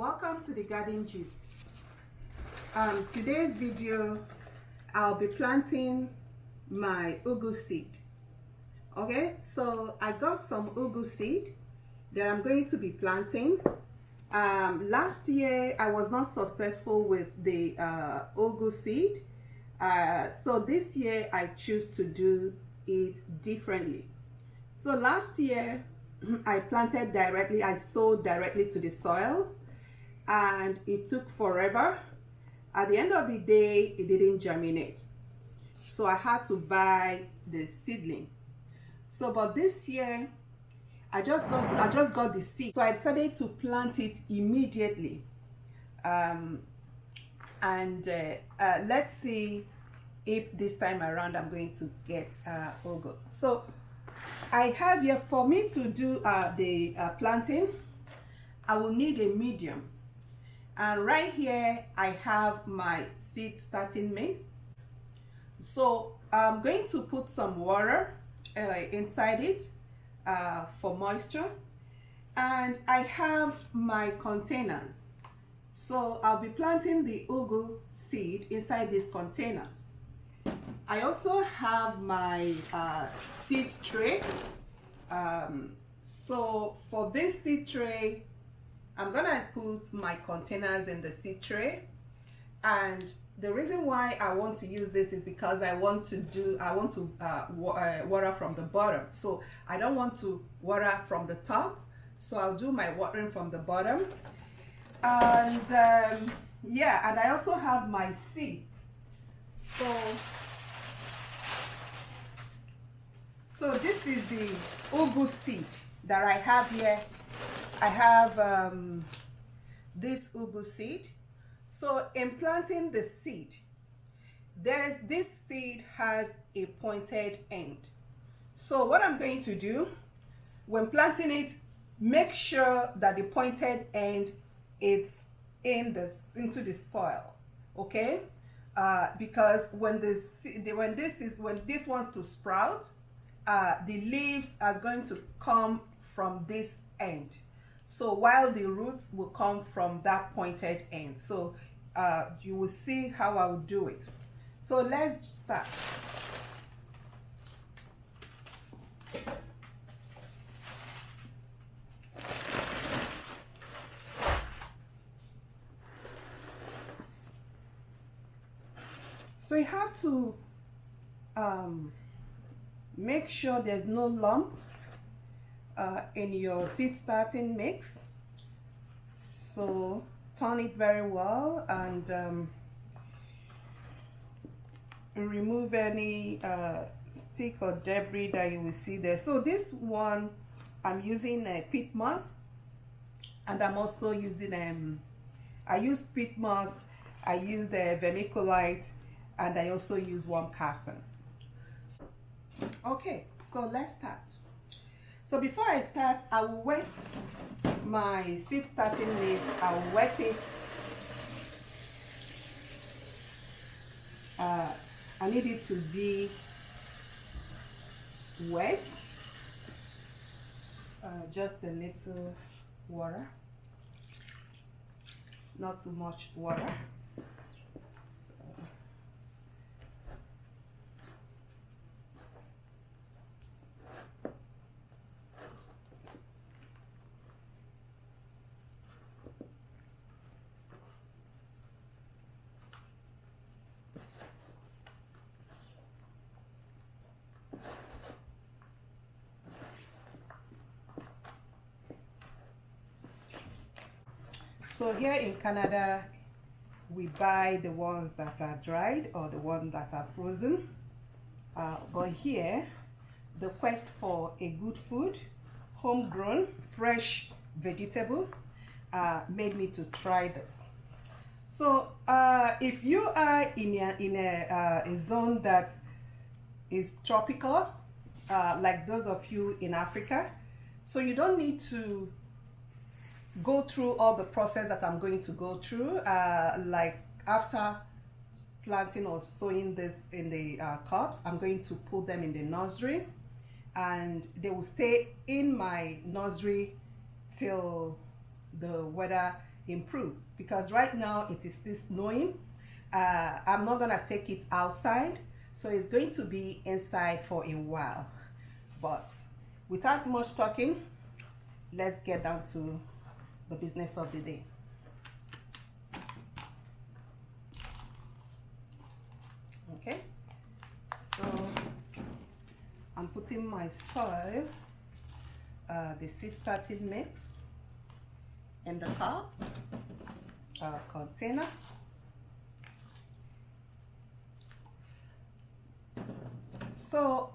Welcome to the Garden Gist. Today's video, I'll be planting my ugu seed. Okay, so I got some ugu seed that I'm going to be planting. Last year I was not successful with the ugu seed, so this year I choose to do it differently. So last year I planted directly, I sowed directly to the soil, and it took forever. At the end of the day, it didn't germinate, so I had to buy the seedling. So but this year I just got the seed, so I decided to plant it immediately. Let's see if this time around I'm going to get ugu. So I have here, for me to do the planting, I will need a medium. And right here I have my seed starting mix. So I'm going to put some water inside it for moisture, and I have my containers. So I'll be planting the ugu seed inside these containers. I also have my seed tray. So for this seed tray, I'm gonna put my containers in the seed tray, and the reason why I want to use this is because I want to water from the bottom. So I don't want to water from the top, so I'll do my watering from the bottom. And yeah, and I also have my seed. So this is the ugu seed that I have here. I have this ugu seed. So in planting the seed, this seed has a pointed end. So what I'm going to do when planting it, make sure that the pointed end is into the soil, okay? Because when this wants to sprout, the leaves are going to come from this end. So while the roots will come from that pointed end. So you will see how I will do it. So let's start. So you have to make sure there's no lump in your seed starting mix. So turn it very well and remove any stick or debris that you will see there. So this one I'm using peat moss, and I'm also using I use peat moss, I use the vermiculite, and I also use worm casting. Okay, so let's start. So before I start, I will wet my seed starting mix. I'll wet it. I need it to be wet. Just a little water, not too much water. So here in Canada, we buy the ones that are dried or the ones that are frozen. But here, the quest for a good food, homegrown, fresh vegetable, made me to try this. So if you are in a zone that is tropical, like those of you in Africa, so you don't need to go through all the process that I'm going to go through. Like after planting or sowing this in the cups, I'm going to put them in the nursery, and they will stay in my nursery till the weather improve, because right now it is still snowing. I'm not gonna take it outside, so it's going to be inside for a while. But without much talking, let's get down to the business of the day. Okay, so I'm putting my soil, the seed starting mix, in the cup container. So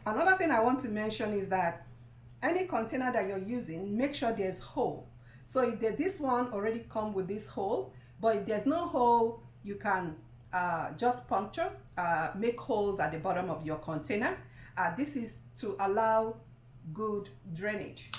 another thing I want to mention is that any container that you're using, make sure there's hole. So if this one already come with this hole, but if there's no hole, you can just puncture, make holes at the bottom of your container. This is to allow good drainage.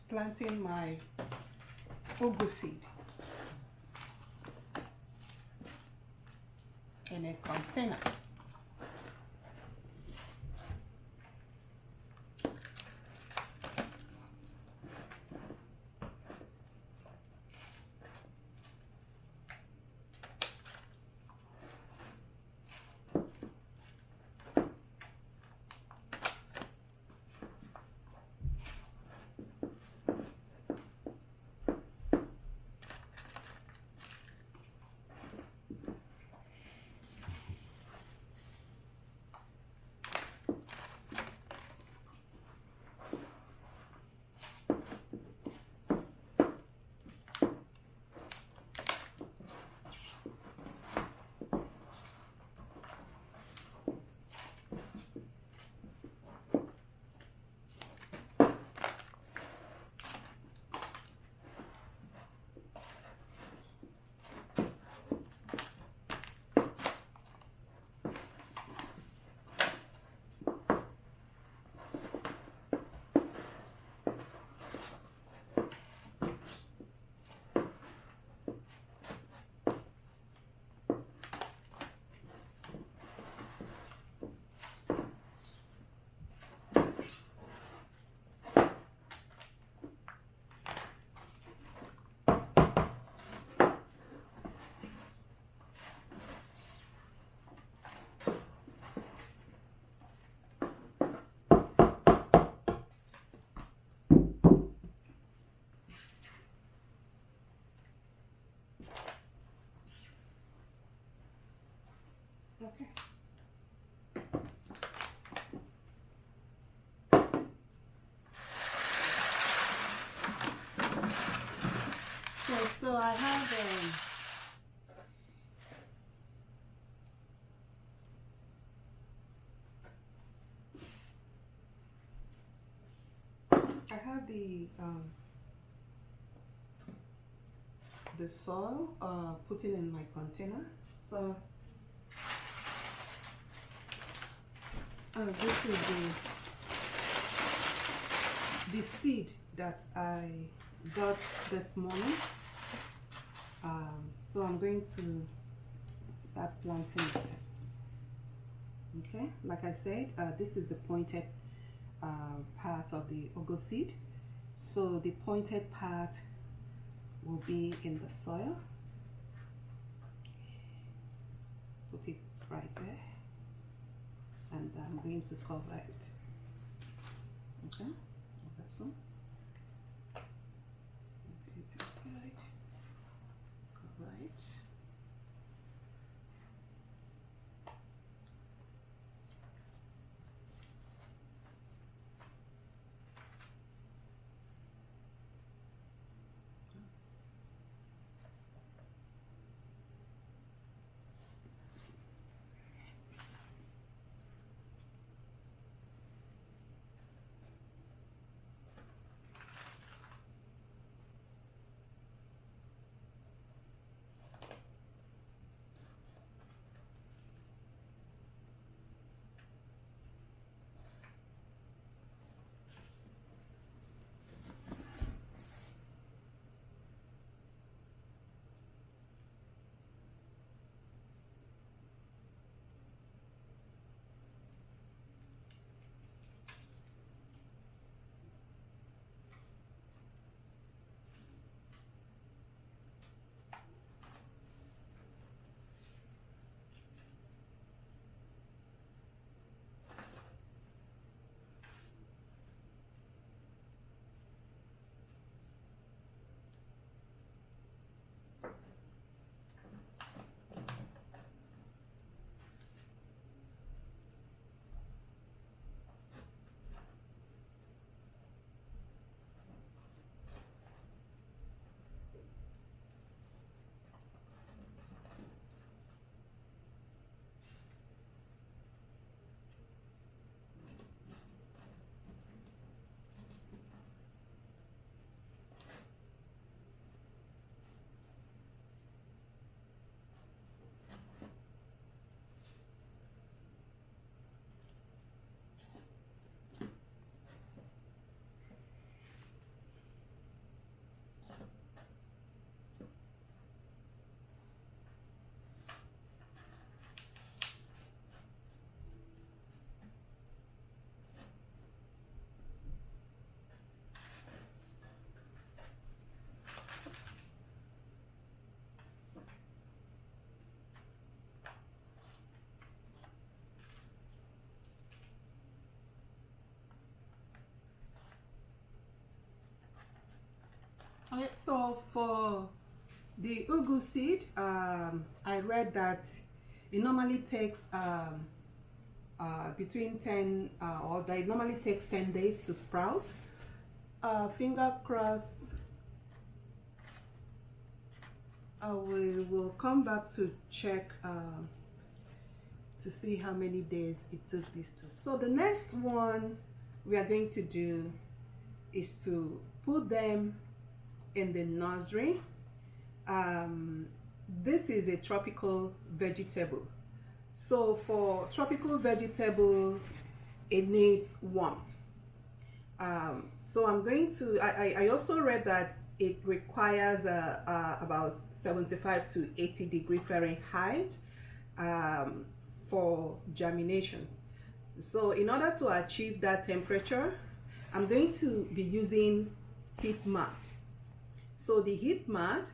Planting my ugu seed in a container. Okay. Okay, so I have the soil put it in my container. So this is the seed that I got this morning. So I'm going to start planting it. Okay, like I said, this is the pointed part of the ugu seed. So the pointed part will be in the soil. Put it right there, and I'm going to cover it. Okay, like that. So put it inside, cover it. Okay, so for the ugu seed, I read that it normally takes between 10 or that it normally takes 10 days to sprout. Finger crossed. We will come back to check to see how many days it took this to. So the next one we are going to do is to put them in the nursery. This is a tropical vegetable. So for tropical vegetable, it needs warmth. So I'm going to, I also read that it requires about 75 to 80 degree Fahrenheit for germination. So in order to achieve that temperature, I'm going to be using heat mat. So the heat mat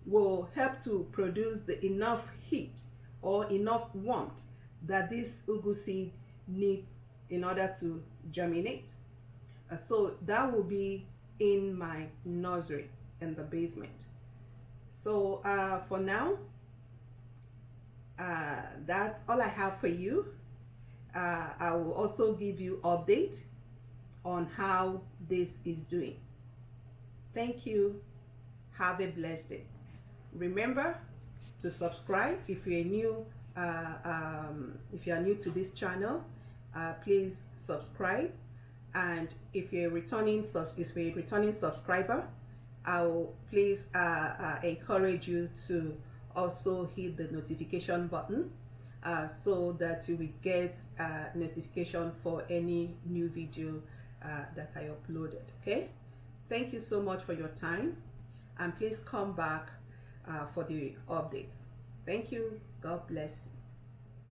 will help to produce enough heat or enough warmth that this ugu seed need in order to germinate. So that will be in my nursery in the basement. So for now, that's all I have for you. I will also give you update on how this is doing. Thank you. Have a blessed day. Remember to subscribe if you're new. If you are new to this channel, please subscribe. And if you're a returning subscriber, I will please encourage you to also hit the notification button so that you will get notification for any new video that I uploaded. Okay, thank you so much for your time, and please come back for the updates. Thank you. God bless you.